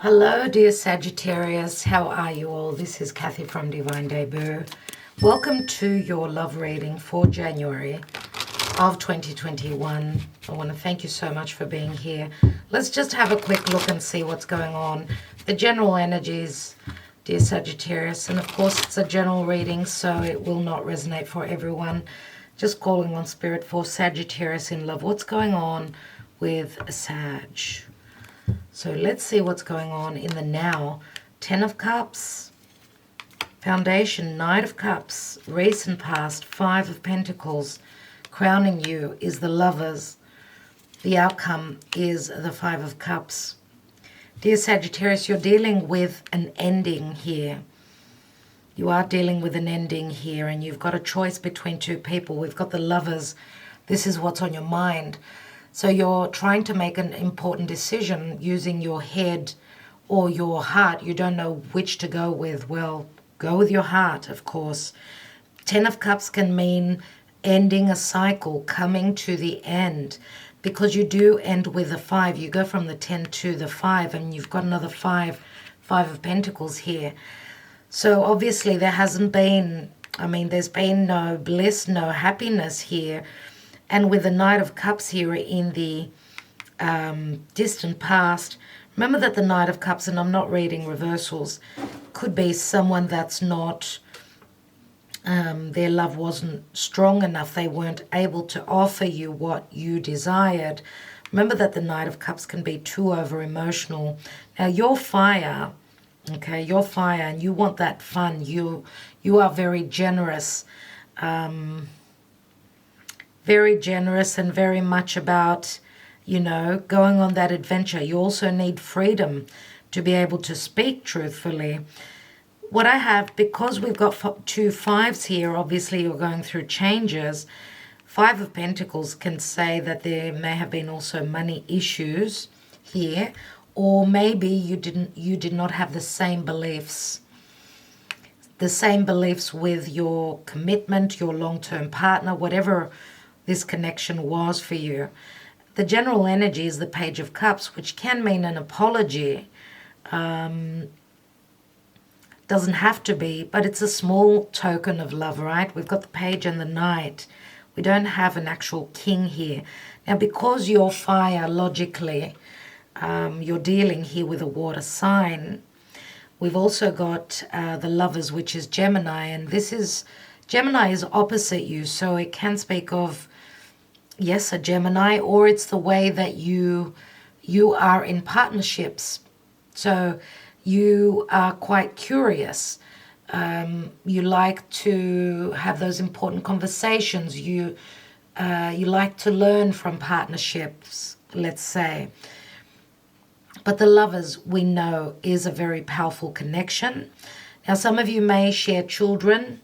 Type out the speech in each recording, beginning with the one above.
Hello, dear Sagittarius. How are you all? This is Kathy from Divine Debut. Welcome to your love reading for January of 2021. I want to thank you so much for being here. Let's just have a quick look and see what's going on. The general energies, dear Sagittarius, and of course it's a general reading, so it will not resonate for everyone. Just calling on Spirit for Sagittarius in love. What's going on with Sag? So let's see what's going on in the now. 10 of Cups, Foundation, Knight of Cups, recent past, 5 of Pentacles. Crowning you is the Lovers. The outcome is the 5 of Cups. Dear Sagittarius, you're dealing with an ending here. You are dealing with an ending here, and you've got a choice between two people. We've got the Lovers. This is what's on your mind. So you're trying to make an important decision using your head or your heart. You don't know which to go with. Well, go with your heart, of course. 10 of Cups can mean ending a cycle, coming to the end, because you do end with a 5. You go from the 10 to the 5, and you've got another 5 of Pentacles here. So obviously there hasn't been, there's been no bliss, no happiness here. And with the Knight of Cups here in the distant past, remember that the Knight of Cups, and I'm not reading reversals, could be someone that's not, their love wasn't strong enough. They weren't able to offer you what you desired. Remember that the Knight of Cups can be too over-emotional. Now, you're fire, okay? You're fire, and you want that fun. You are very generous. Very generous and very much about, going on that adventure. You also need freedom to be able to speak truthfully. What I have, because we've got 2 5s here, obviously you're going through changes. 5 of Pentacles can say that there may have been also money issues here, or maybe you did not have the same beliefs. The same beliefs with your commitment, your long-term partner, whatever this connection was for you. The general energy is the Page of Cups, which can mean an apology. Doesn't have to be, but it's a small token of love, right? We've got the Page and the Knight. We don't have an actual king here. Now, because you're fire, logically, you're dealing here with a water sign. We've also got the Lovers, which is Gemini, and Gemini is opposite you, so it can speak of, yes, a Gemini, or it's the way that you are in partnerships. So you are quite curious. You like to have those important conversations. You like to learn from partnerships, let's say. But the Lovers, we know, is a very powerful connection. Now, some of you may share children.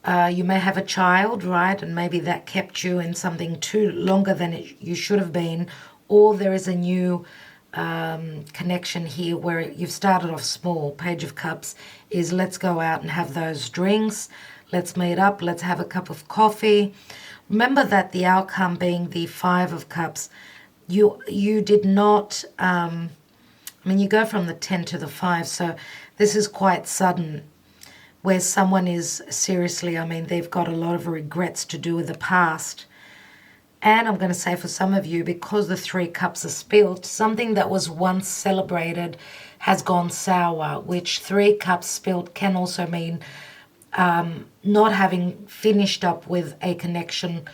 You may have a child, right? And maybe that kept you in something too longer than you should have been. Or there is a new connection here where you've started off small. Page of Cups is let's go out and have those drinks. Let's meet up. Let's have a cup of coffee. Remember that the outcome being the 5 of Cups, you did not, you go from the 10 to the 5. So this is quite sudden, where someone is seriously, they've got a lot of regrets to do with the past. And I'm going to say for some of you, because the 3 cups are spilled, something that was once celebrated has gone sour, which 3 cups spilled can also mean not having finished up with a connection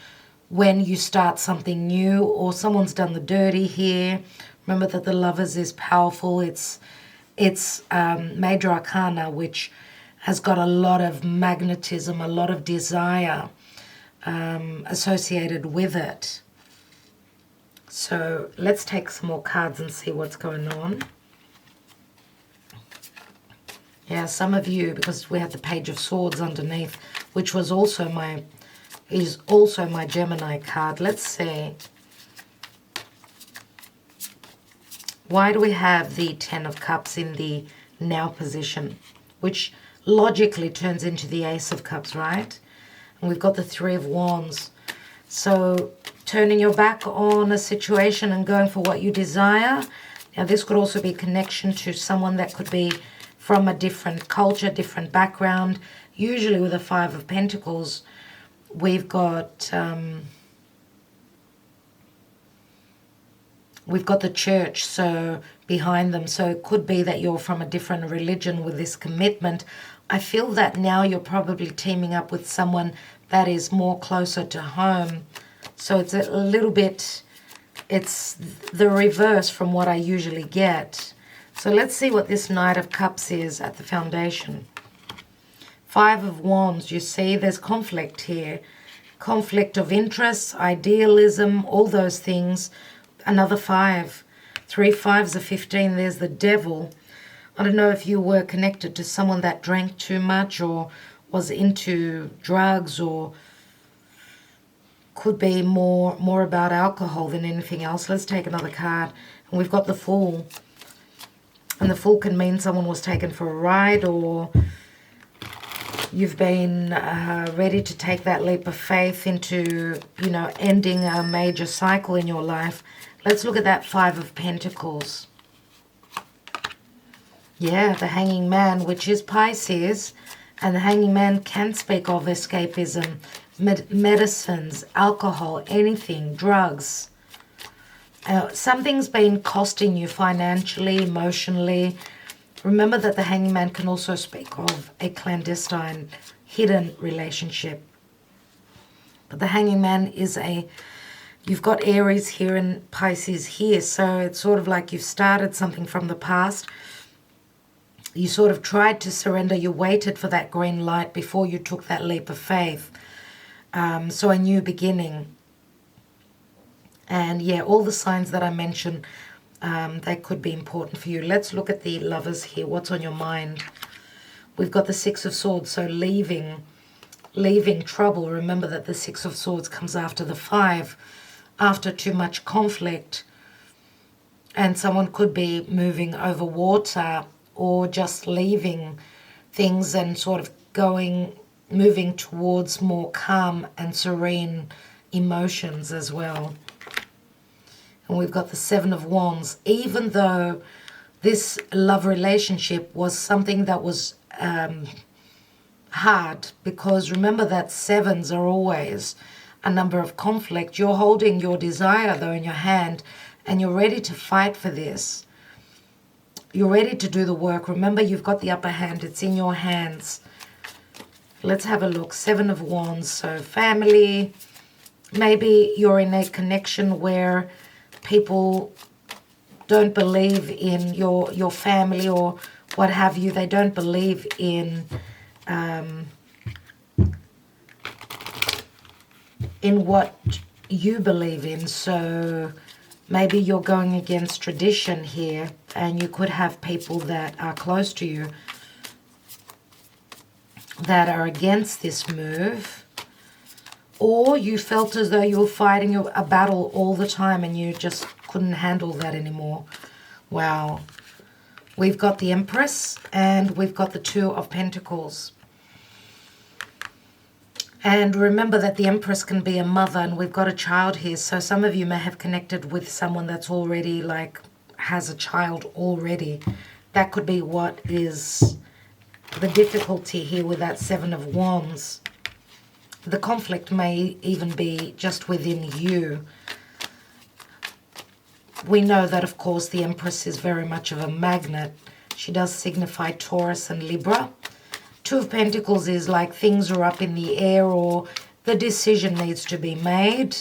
when you start something new, or someone's done the dirty here. Remember that the Lovers is powerful. It's Major Arcana, which has got a lot of magnetism, a lot of desire associated with it. So let's take some more cards and see what's going on. Yeah, some of you, because we have the Page of Swords underneath, which was also is also my Gemini card. Let's see. Why do we have the 10 of Cups in the now position, which logically turns into the Ace of Cups, right? And we've got the 3 of Wands. So turning your back on a situation and going for what you desire, Now, this could also be connection to someone that could be from a different culture, different background. Usually with the Five of Pentacles, we've got the church so behind them. So it could be that you're from a different religion with this commitment. I feel that now you're probably teaming up with someone that is more closer to home. So it's a little bit, it's the reverse from what I usually get. So let's see what this Knight of Cups is at the foundation. Five of Wands, you see there's conflict here. Conflict of interests, idealism, all those things. Another 5. 3 5s are 15. There's the Devil. I don't know if you were connected to someone that drank too much or was into drugs, or could be more about alcohol than anything else. Let's take another card. And we've got the Fool. And the Fool can mean someone was taken for a ride, or you've been ready to take that leap of faith into, you know, ending a major cycle in your life. Let's look at that Five of Pentacles. Yeah, the Hanging Man, which is Pisces. And the Hanging Man can speak of escapism, medicines, alcohol, anything, drugs. Something's been costing you financially, emotionally. Remember that the Hanging Man can also speak of a clandestine, hidden relationship. But the Hanging Man is you've got Aries here and Pisces here. So it's sort of like you've started something from the past. You sort of tried to surrender. You waited for that green light before you took that leap of faith. So a new beginning. And yeah, all the signs that I mentioned, they could be important for you. Let's look at the Lovers here. What's on your mind? We've got the Six of Swords. So leaving trouble. Remember that the Six of Swords comes after the 5, after too much conflict. And someone could be moving over water, or just leaving things and sort of moving towards more calm and serene emotions as well. And we've got the Seven of Wands. Even though this love relationship was something that was hard, because remember that sevens are always a number of conflict. You're holding your desire though in your hand, and you're ready to fight for this. You're ready to do the work. Remember, you've got the upper hand. It's in your hands. Let's have a look. Seven of Wands. So family. Maybe you're in a connection where people don't believe in your family or what have you. They don't believe in what you believe in. So maybe you're going against tradition here, and you could have people that are close to you that are against this move. Or you felt as though you were fighting a battle all the time and you just couldn't handle that anymore. Wow. We've got the Empress and we've got the Two of Pentacles. And remember that the Empress can be a mother, and we've got a child here. So some of you may have connected with someone that's already has a child already. That could be what is the difficulty here with that Seven of Wands. The conflict may even be just within you. We know that, of course, the Empress is very much of a magnet. She does signify Taurus and Libra. Two of Pentacles is like things are up in the air, or the decision needs to be made.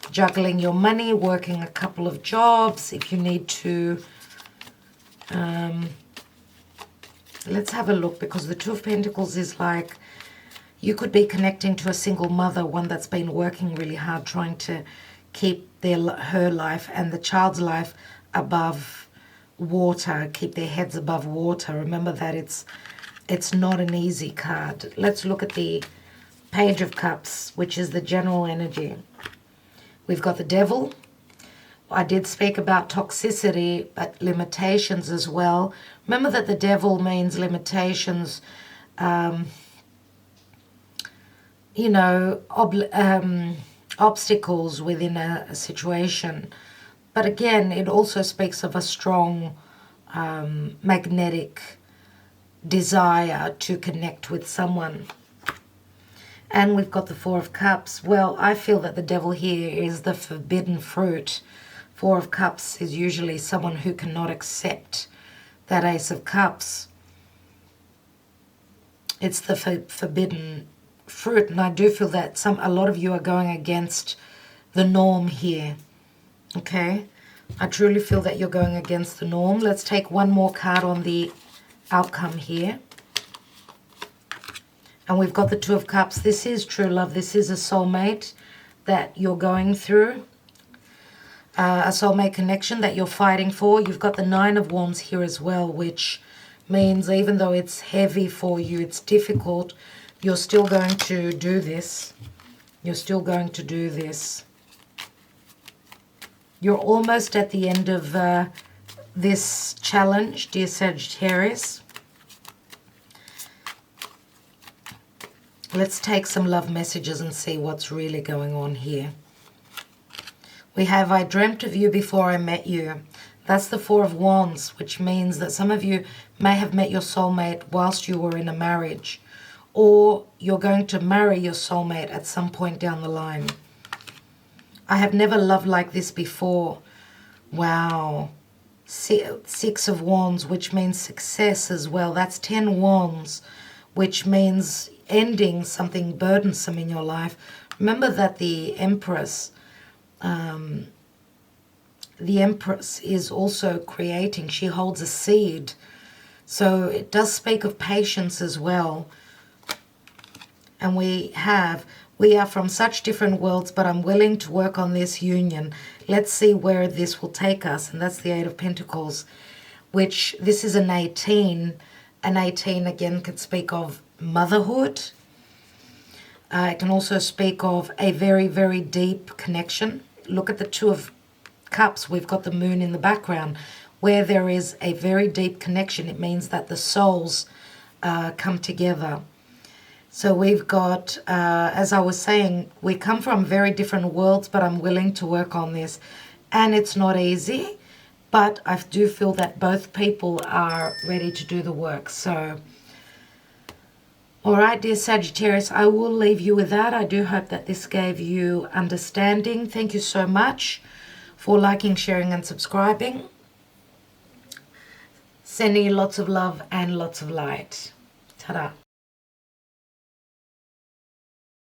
Juggling your money, working a couple of jobs if you need to. Let's have a look, because the Two of Pentacles is like you could be connecting to a single mother, one that's been working really hard trying to keep her life and the child's life above water, keep their heads above water. Remember that it's not an easy card. Let's look at the Page of Cups, which is the general energy. We've got the Devil. I did speak about toxicity, but limitations as well. Remember that the Devil means limitations, obstacles within a situation. But again, it also speaks of a strong magnetic desire to connect with someone. And we've got the Four of Cups. Well, I feel that the devil here is the forbidden fruit. Four of Cups is usually someone who cannot accept that Ace of Cups. It's the forbidden fruit, and I do feel that a lot of you are going against the norm here. Okay, I truly feel that you're going against the norm. Let's take one more card on the outcome here. And we've got the Two of Cups. This is true love. This is a soulmate that you're going through. A soulmate connection that you're fighting for. You've got the Nine of Wands here as well, which means even though it's heavy for you, it's difficult, you're still going to do this. You're still going to do this. You're almost at the end of this challenge, dear Sagittarius. Let's take some love messages and see what's really going on here. We have, I dreamt of you before I met you. That's the Four of Wands, which means that some of you may have met your soulmate whilst you were in a marriage, or you're going to marry your soulmate at some point down the line. I have never loved like this before. Wow. Six of Wands, which means success as well. That's 10 Wands, which means ending something burdensome in your life. Remember that the Empress is also creating. She holds a seed. So it does speak of patience as well. And we are from such different worlds, but I'm willing to work on this union. Let's see where this will take us. And that's the Eight of Pentacles, which this is an 18. An 18 again could speak of motherhood. It can also speak of a very, very deep connection. Look at the Two of Cups. We've got the moon in the background. Where there is a very deep connection, it means that the souls come together. So we've got, as I was saying, we come from very different worlds, but I'm willing to work on this. And it's not easy, but I do feel that both people are ready to do the work. So, all right, dear Sagittarius, I will leave you with that. I do hope that this gave you understanding. Thank you so much for liking, sharing, and subscribing. Sending you lots of love and lots of light. Ta-da.